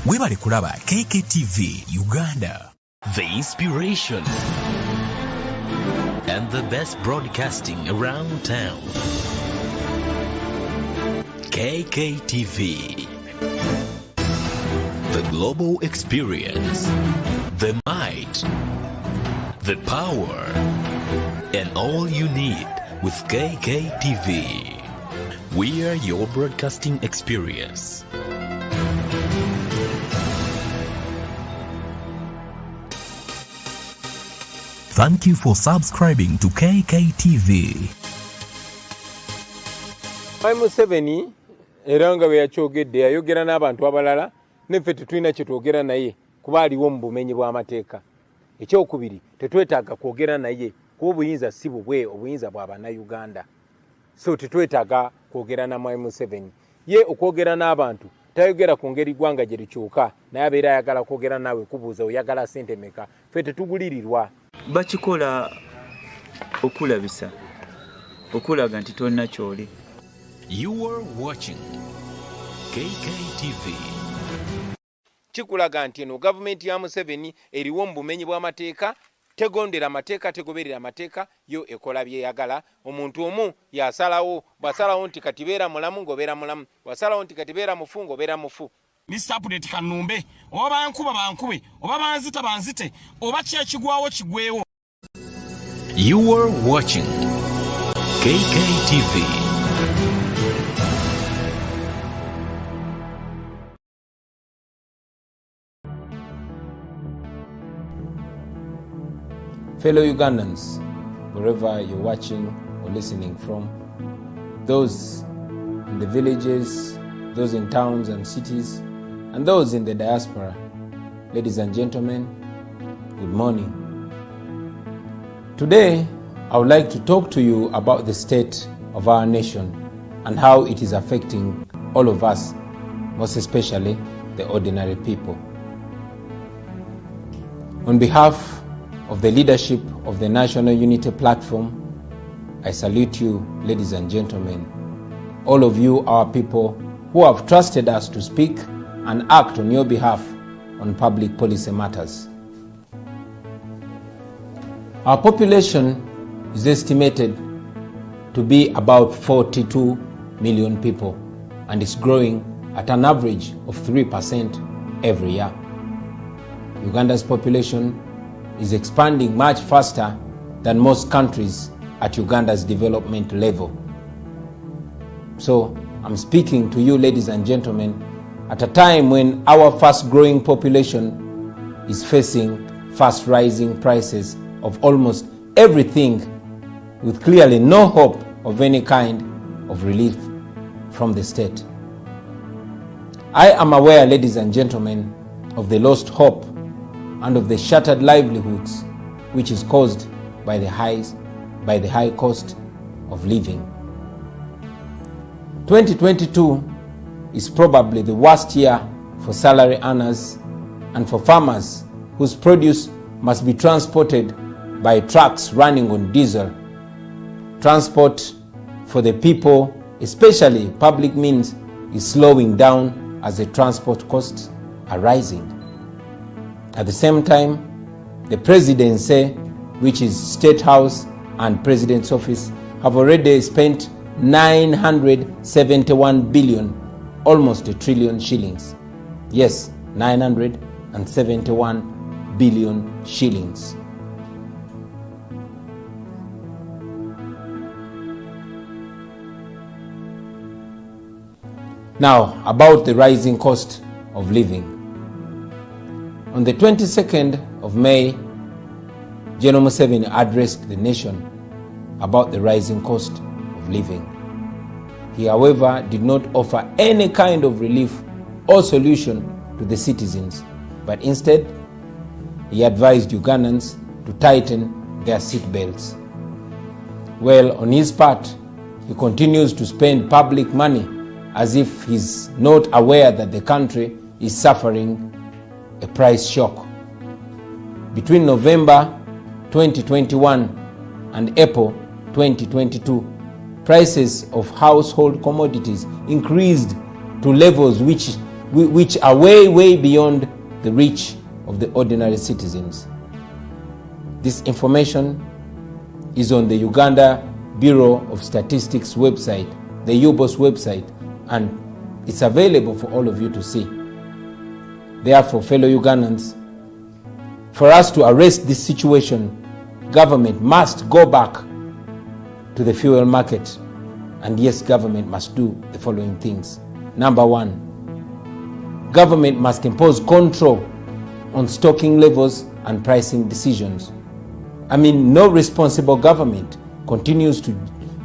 Webale kulaba Kk Tv Uganda. The inspiration and the best broadcasting around town. Kk Tv. The global experience. The might. The power. And all you need with Kk Tv. We are your broadcasting experience. Thank you for subscribing to Kk Tv. Museveni eranga bwe yakyogedde yayogera n'abantu abalala neffe tetulina kye twogera naye kuba aliwo mu bumenyi bw'amateeka. Ekyokubiri tetwetaaga kwogera naye kuba obuyinza si bubwe, obuyinza bwa bannayuganda. So tetwetaaga kwogera na Mwai Museveni. Ye okwogera n'abantu tayogera ku ngeri ggwanga gye likyuka naye abeera ayagala kwogera naawe kubuuza oyagala ssente meka. Ffe tetugulirirwa. Bakikola okulabisa okulaga nti tolina kyoli. You are watching Kk Tv. Kikulaga nti eno gavumenti ya Museveni eriwo mu bumenyi bw'amateeka, tegondera amateeka, tegoberera amateeka, yo ekola byeyagala. Omuntu omu yasalawo, bwasalawo nti kati beera mulamu ng'obeera mulamu, bwasalawo nti kati beera mufu ng'obeera mufu. Mr. Update kanumbe, oba bankuba bankube, oba banzita banzite, oba kyekigwawo kigwewo. You are watching Kk Tv. Fellow Ugandans, wherever you're watching or listening from, those in the villages, those in towns and cities, and those in the diaspora, ladies and gentlemen, good morning. Today, I would like to talk to you about the state of our nation and how it is affecting all of us, most especially the ordinary people. On behalf of the leadership of the National Unity Platform, I salute you, ladies and gentlemen, all of you, our people, who have trusted us to speak and act on your behalf on public policy matters. Our population is estimated to be about 42 million people and is growing at an average of 3% every year. Uganda's population is expanding much faster than most countries at Uganda's development level. So I'm speaking to you, ladies and gentlemen, at a time when our fast-growing population is facing fast-rising prices of almost everything, with clearly no hope of any kind of relief from the state. I am aware, ladies and gentlemen, of the lost hope and of the shattered livelihoods which is caused by the high cost of living. 2022 is probably the worst year for salary earners and for farmers whose produce must be transported by trucks running on diesel. Transport for the people, especially public means, is slowing down as the transport costs are rising. At the same time, the presidency, which is State House and President's Office, have already spent 971 billion, almost a trillion shillings. Yes, 971 billion shillings. Now, about the rising cost of living. On the 22nd of May, General Museveni addressed the nation about the rising cost of living. He, however, did not offer any kind of relief or solution to the citizens, but instead, he advised Ugandans to tighten their seatbelts. Well, on his part, he continues to spend public money as if he's not aware that the country is suffering a price shock. Between November 2021 and April 2022, prices of household commodities increased to levels which which are way beyond the reach of the ordinary citizens. This information is on the Uganda Bureau of Statistics website, the UBOS website, and it's available for all of you to see. Therefore, fellow Ugandans, for us to arrest this situation, government must go back to the fuel market. And yes, government must do the following things. Number one, government must impose control on stocking levels and pricing decisions. I mean, no responsible government continues to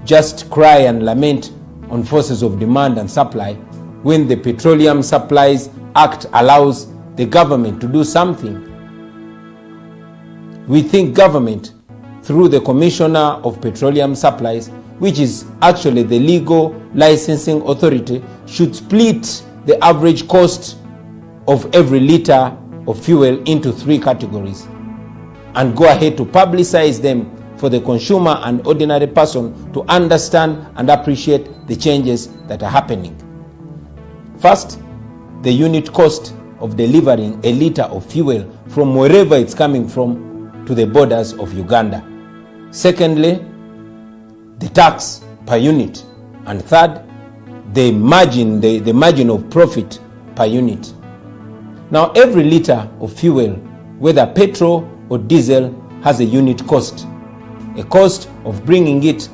just cry and lament on forces of demand and supply when the Petroleum Supplies Act allows the government to do something. We think government, through the Commissioner of Petroleum Supplies, which is actually the legal licensing authority, should split the average cost of every liter of fuel into 3 categories and go ahead to publicize them for the consumer and ordinary person to understand and appreciate the changes that are happening. First, the unit cost of delivering a liter of fuel from wherever it's coming from to the borders of Uganda. Secondly, the tax per unit. And third, the margin, the margin of profit per unit. Now, every liter of fuel, whether petrol or diesel, has a unit cost. A cost of bringing it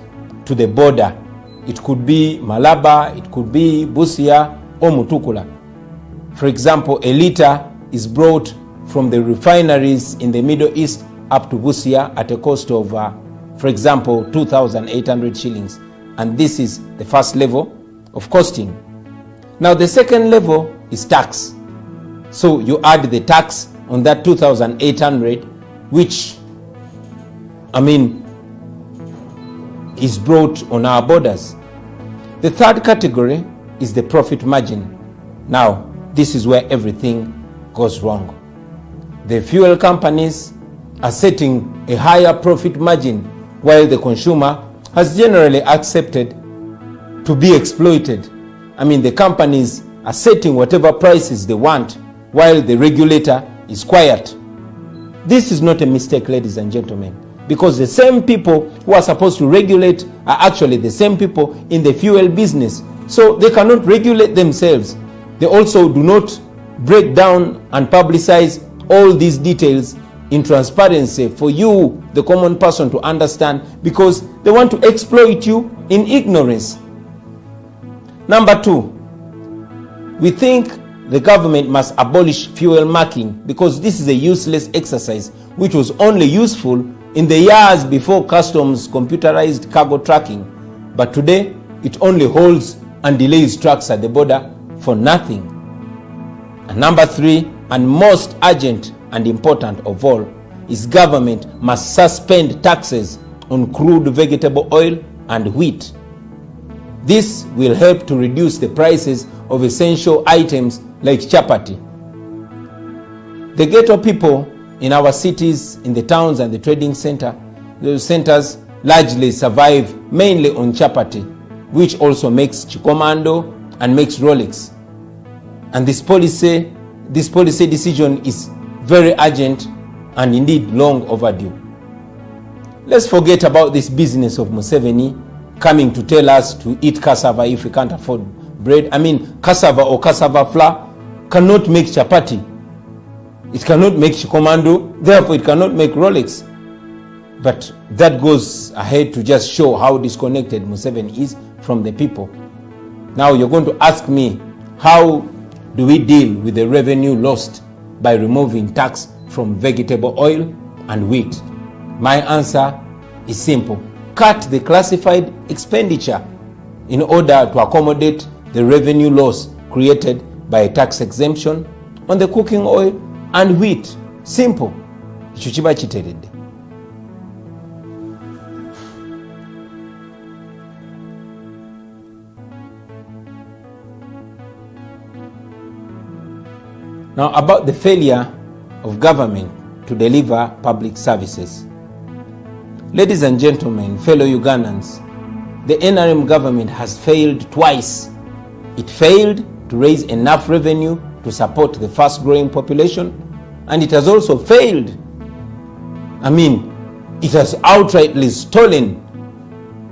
to the border. It could be Malaba, it could be Busia or Mutukula. For example, a liter is brought from the refineries in the Middle East up to Busia at a cost of, for example, 2,800 shillings. And this is the first level of costing. Now, the second level is tax. So you add the tax on that 2,800, which, is brought on our borders. The third category is the profit margin. Now, this is where everything goes wrong. The fuel companies are setting a higher profit margin while the consumer has generally accepted to be exploited. The companies are setting whatever prices they want while the regulator is quiet. This is not a mistake, ladies and gentlemen, because the same people who are supposed to regulate are actually the same people in the fuel business. So they cannot regulate themselves. They also do not break down and publicize all these details in transparency for you, the common person, to understand, because they want to exploit you in ignorance. Number 2, we think the government must abolish fuel marking, because this is a useless exercise which was only useful in the years before customs computerized cargo tracking. But today, it only holds and delays trucks at the border for nothing. And number 3, and most urgent and important of all, is government must suspend taxes on crude vegetable oil and wheat. This will help to reduce the prices of essential items like chapati. The ghetto people in our cities, in the towns and the trading centers largely survive mainly on chapati, which also makes chikomando and makes Rolex. And this policy decision is very urgent and indeed long overdue. Let's forget about this business of Museveni coming to tell us to eat cassava if we can't afford bread. Cassava or cassava flour cannot make chapati. It cannot make chikomando, therefore it cannot make Rolex. But that goes ahead to just show how disconnected Museveni is from the people. Now you're going to ask me, how do we deal with the revenue lost by removing tax from vegetable oil and wheat? My answer is simple. Cut the classified expenditure in order to accommodate the revenue loss created by a tax exemption on the cooking oil and wheat. Simple. Ekyo kiba kiteredde. Now, about the failure of government to deliver public services. Ladies and gentlemen, fellow Ugandans, the NRM government has failed twice. It failed to to raise enough revenue to support the fast growing population, and it has also failed. I mean, it has outrightly stolen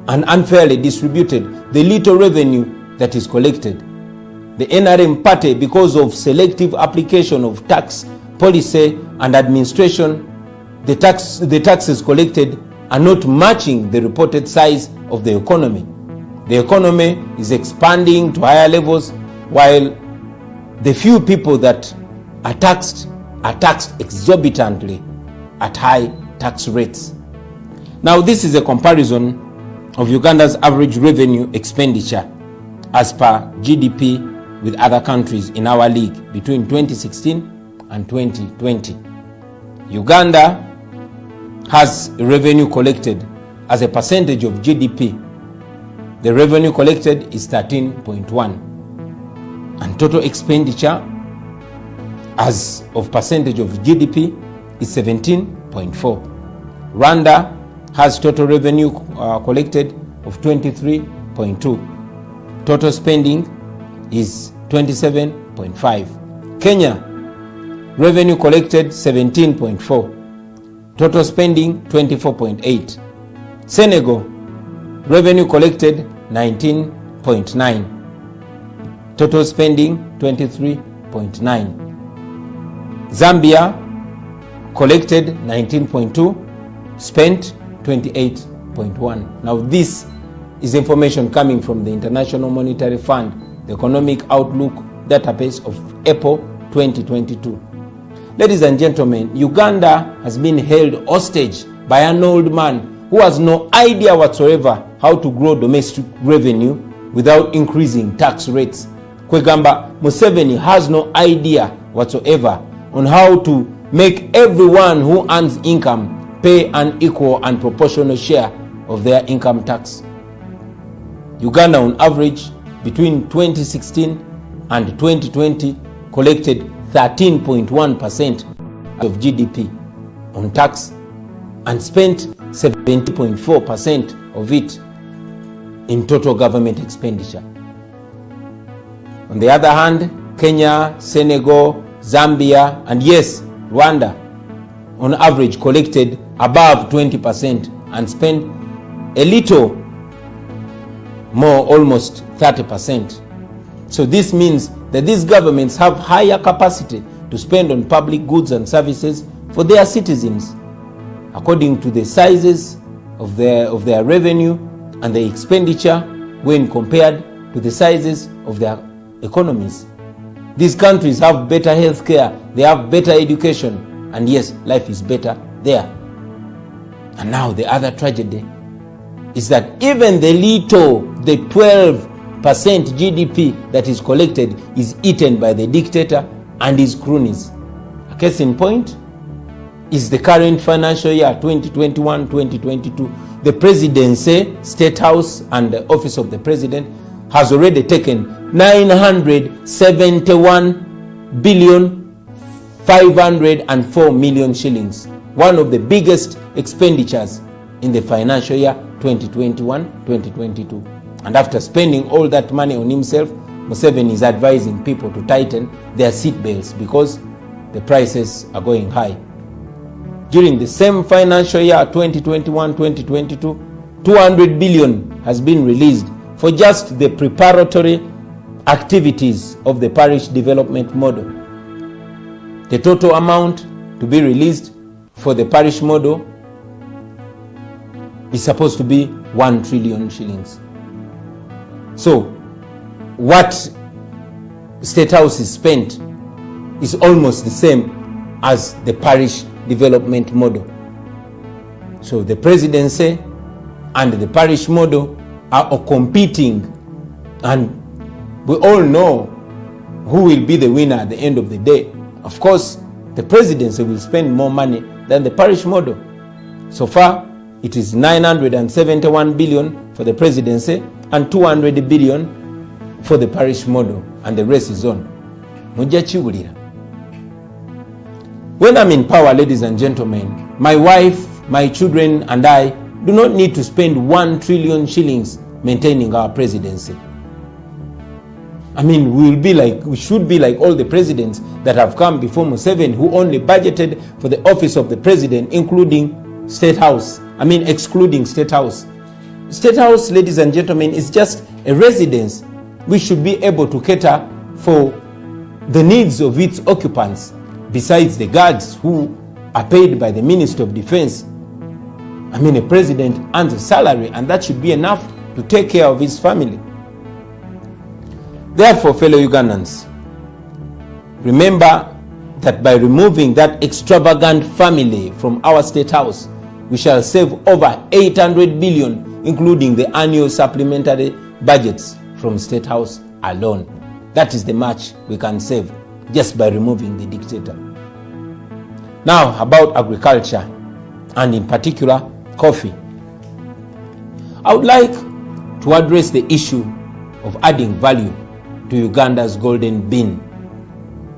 and unfairly distributed the little revenue that is collected. The NRM party, because of selective application of tax policy and administration, the taxes collected are not matching the reported size of the economy. The economy is expanding to higher levels, while the few people that are taxed exorbitantly at high tax rates. Now, this is a comparison of Uganda's average revenue expenditure as per GDP with other countries in our league between 2016 and 2020. Uganda has revenue collected as a percentage of GDP. The revenue collected is 13.1, and total expenditure as of percentage of GDP is 17.4. Rwanda has total revenue collected of 23.2. Total spending is 27.5. Kenya, revenue collected 17.4. Total spending 24.8. Senegal, revenue collected 19.9. Total spending 23.9. Zambia collected 19.2, spent 28.1. Now this is information coming from the International Monetary Fund, the Economic Outlook database of April 2022. Ladies and gentlemen, Uganda has been held hostage by an old man who has no idea whatsoever how to grow domestic revenue without increasing tax rates. Kwegamba Museveni has no idea whatsoever on how to make everyone who earns income pay an equal and proportional share of their income tax. Uganda, on average, between 2016 and 2020, collected 13.1% of GDP on tax and spent 70.4% of it in total government expenditure. On the other hand, Kenya, Senegal, Zambia, and yes, Rwanda, on average collected above 20% and spent a little more, almost 30%. So this means that these governments have higher capacity to spend on public goods and services for their citizens according to the sizes of their revenue and the expenditure when compared to the sizes of their economies. These countries have better healthcare, they have better education, and yes, life is better there. And now the other tragedy is that even the 12% GDP that is collected is eaten by the dictator and his cronies. A case in point is the current financial year 2021-2022. The presidency, State House, and the Office of the President has already taken 971,504 million shillings, one of the biggest expenditures in the financial year 2021-2022. And after spending all that money on himself, Museveni is advising people to tighten their seatbelts because the prices are going high. During the same financial year 2021-2022, 200 billion has been released for just the preparatory activities of the parish development model. The total amount to be released for the parish model is supposed to be 1 trillion shillings. So what State House is spent is almost the same as the parish development model. So the presidency and the parish model are competing, and we all know who will be the winner at the end of the day. Of course, the presidency will spend more money than the parish model. So far, it is 971 billion for the presidency and 200 billion for the parish model, and the rest is on. When I'm in power, ladies and gentlemen, my wife, my children, and I do not need to spend 1 trillion shillings maintaining our presidency. I mean, we should be like all the presidents that have come before Museveni, who only budgeted for the office of the president, excluding State House. State House, ladies and gentlemen, is just a residence which should be able to cater for the needs of its occupants, besides the guards who are paid by the Minister of Defense. I mean, a president earns a salary, and that should be enough to take care of his family. Therefore, fellow Ugandans, remember that by removing that extravagant family from our State House, we shall save over 800 billion, including the annual supplementary budgets from State House alone. That is the much we can save just by removing the dictator. Now, about agriculture, and in particular, coffee. I would like to address the issue of adding value to Uganda's golden bean.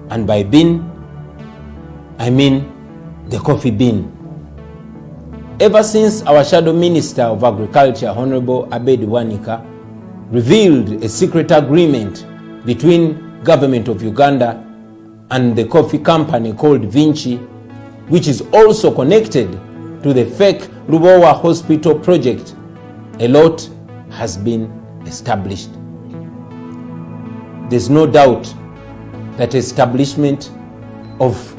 And by bean, I mean the coffee bean. Ever since our shadow minister of agriculture, Honorable Abed Wanika, revealed a secret agreement between government of Uganda and the coffee company called Vinci, which is also connected to the fake Lubowa Hospital project, a lot has been established. There's no doubt that establishment of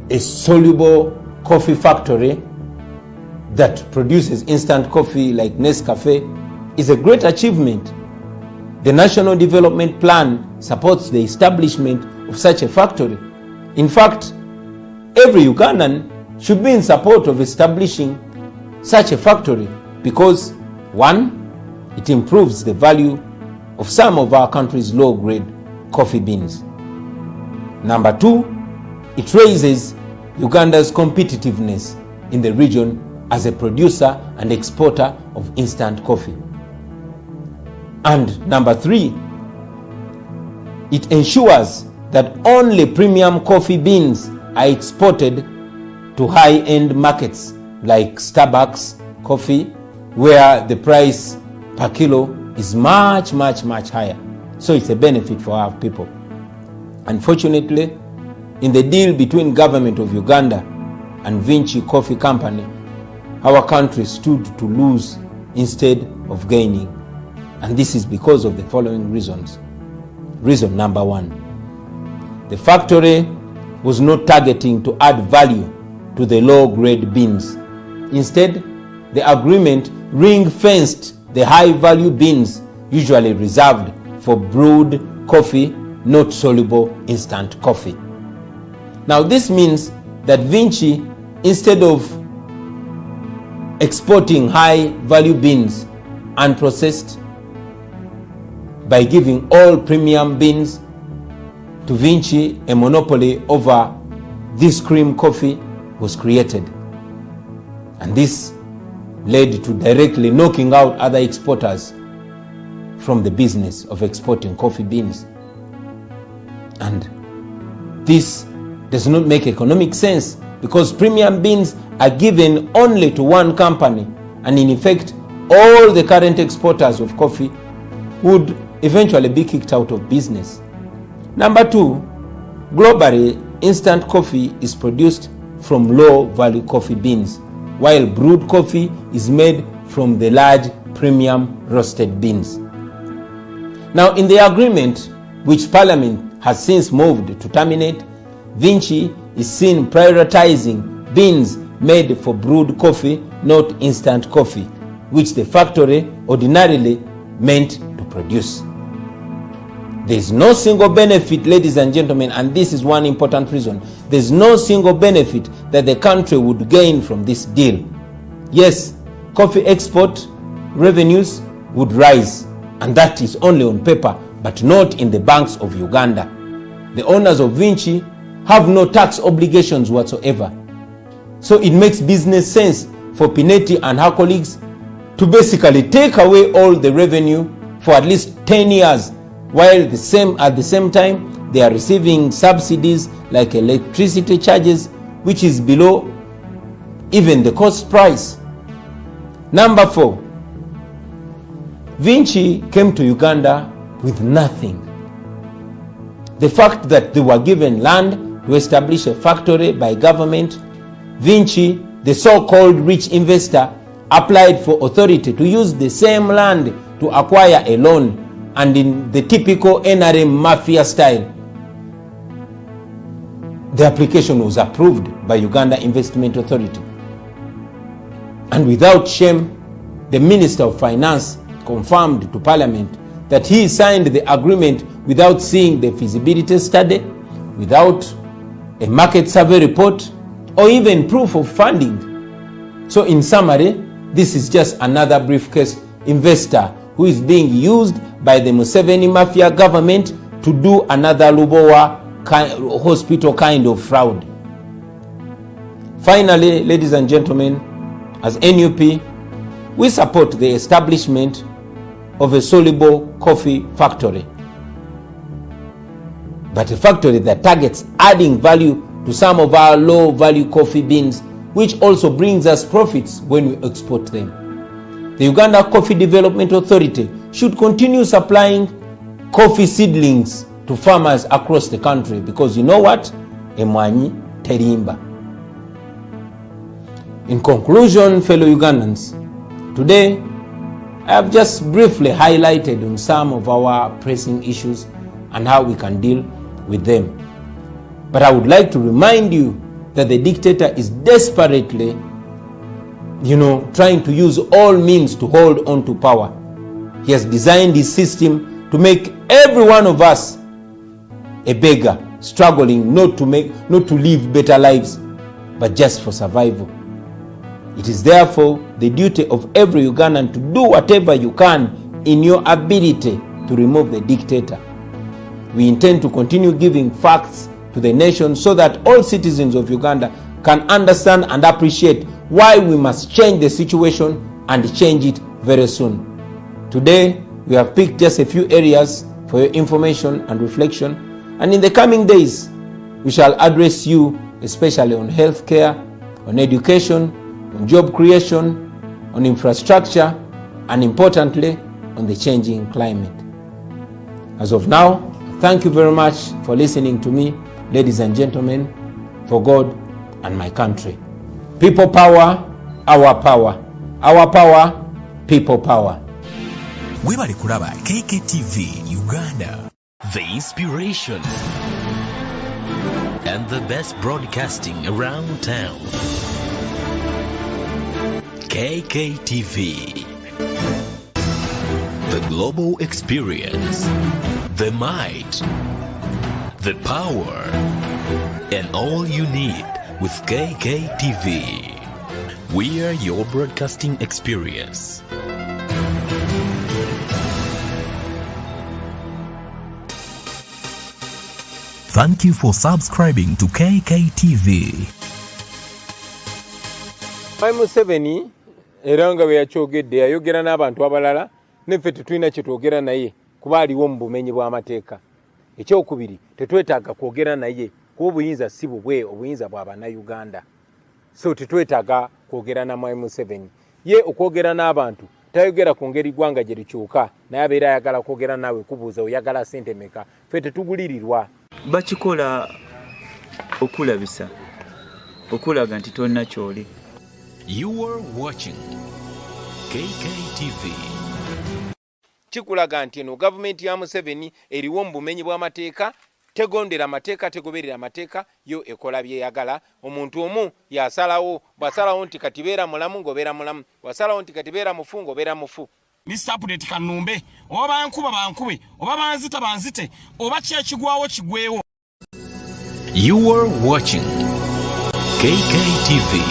a soluble coffee factory that produces instant coffee like Nescafe is a great achievement. The National Development Plan supports the establishment of such a factory. In fact, every Ugandan should be in support of establishing such a factory because, one, it improves the value of some of our country's low-grade coffee beans. Number two, it raises Uganda's competitiveness in the region as a producer and exporter of instant coffee. And number three, it ensures that only premium coffee beans are exported to high-end markets like Starbucks coffee, where the price per kilo is much higher. So it's a benefit for our people. Unfortunately, in the deal between government of Uganda and Vinci Coffee Company, our country stood to lose instead of gaining. And this is because of the following reasons. Reason number one, the factory was not targeting to add value to the low-grade beans. Instead, the agreement ring-fenced the high-value beans usually reserved for brewed coffee, not soluble instant coffee. Now, this means that Vinci, instead of exporting high-value beans unprocessed by giving all premium beans to Vinci, a monopoly over this cream coffee was created. And this led to directly knocking out other exporters from the business of exporting coffee beans. And this does not make economic sense because premium beans are given only to one company, and in effect, all the current exporters of coffee would eventually be kicked out of business. Number two, globally, instant coffee is produced from low-value coffee beans, while brewed coffee is made from the large premium roasted beans. Now, in the agreement, which Parliament has since moved to terminate, Vinci is seen prioritizing beans made for brewed coffee, not instant coffee, which the factory ordinarily meant to produce. There is no single benefit, ladies and gentlemen, and this is one important reason. There is no single benefit that the country would gain from this deal. Yes, coffee export revenues would rise, and that is only on paper, but not in the banks of Uganda. The owners of Vinci have no tax obligations whatsoever. So it makes business sense for Pinetti and her colleagues to basically take away all the revenue for at least 10 years, while at the same time they are receiving subsidies like electricity charges, which is below even the cost price. Number four, Vinci came to Uganda with nothing. the fact that they were given land to establish a factory by government. Vinci, the so-called rich investor, applied for authority to use the same land to acquire a loan, and in the typical NRM mafia style, the application was approved by Uganda Investment Authority. And without shame, the Minister of Finance confirmed to Parliament that he signed the agreement without seeing the feasibility study, without a market survey report, or even proof of funding. So in summary, this is just another briefcase investor who is being used by the Museveni mafia government to do another Lubowa hospital kind of fraud. Finally, ladies and gentlemen, as NUP, we support the establishment of a soluble coffee factory, but a factory that targets adding value to some of our low value coffee beans, which also brings us profits when we export them. The Uganda Coffee Development Authority should continue supplying coffee seedlings to farmers across the country, because you know what? Emwanyi terimba. In conclusion, fellow Ugandans, today I have just briefly highlighted on some of our pressing issues and how we can deal with them. But I would like to remind you that the dictator is desperately, trying to use all means to hold on to power. He has designed his system to make every one of us a beggar, struggling not to live better lives, but just for survival. It is therefore the duty of every Ugandan to do whatever you can in your ability to remove the dictator. We intend to continue giving facts to the nation so that all citizens of Uganda can understand and appreciate why we must change the situation and change it very soon. Today, we have picked just a few areas for your information and reflection, and in the coming days, we shall address you especially on healthcare, on education, on job creation, on infrastructure, and importantly, on the changing climate. As of now, thank you very much for listening to me, ladies and gentlemen, for God and my country. People power, our power. Our power, people power. Webale kulaba Kk Tv Uganda. The inspiration and the best broadcasting around town. Kk TV. The global experience, the might, the power, and all you need with Kk TV. We are your broadcasting experience. Thank you for subscribing to Kk TV. Museveni eranga bwe yakyogedde yayogera n'abantu abalala neffe tetulina kye twogera naye kuba aliwo mu bumenyi bw'amateeka. Ekyokubiri, tetwetaaga kwogera naye kuba obuyinza si bubwe, obuyinza bwa bannayuganda. So tetwetaaga kwogera na Mwai Museveni. Ye okwogera n'abantu tayogera ku ngeri ggwanga gye likyuka, naye abeera ayagala kwogera naawe kubuuza oyagala ssente meka. Ffe tetugulirirwa. Bakikola okulabisa, okulaga nti tolina kyoli. You are watching Kk TV. Kikulaga nti eno gavumenti ya Museveni eriwo mu bumenyi bw'amateeka, tegondera amateeka, tegoberera amateeka, yo ekola byeyagala. Omuntu omu yasalawo, bwasalawo nti kati beera mulamu ng'obeera mulamu, bwasalawo nti kati beera mufu ng'obeera mufu. Mr. Update Kanumbe, oba bankuba bankube, oba banzita banzite, oba kyekigwawo kigwewo. You are watching Kk TV.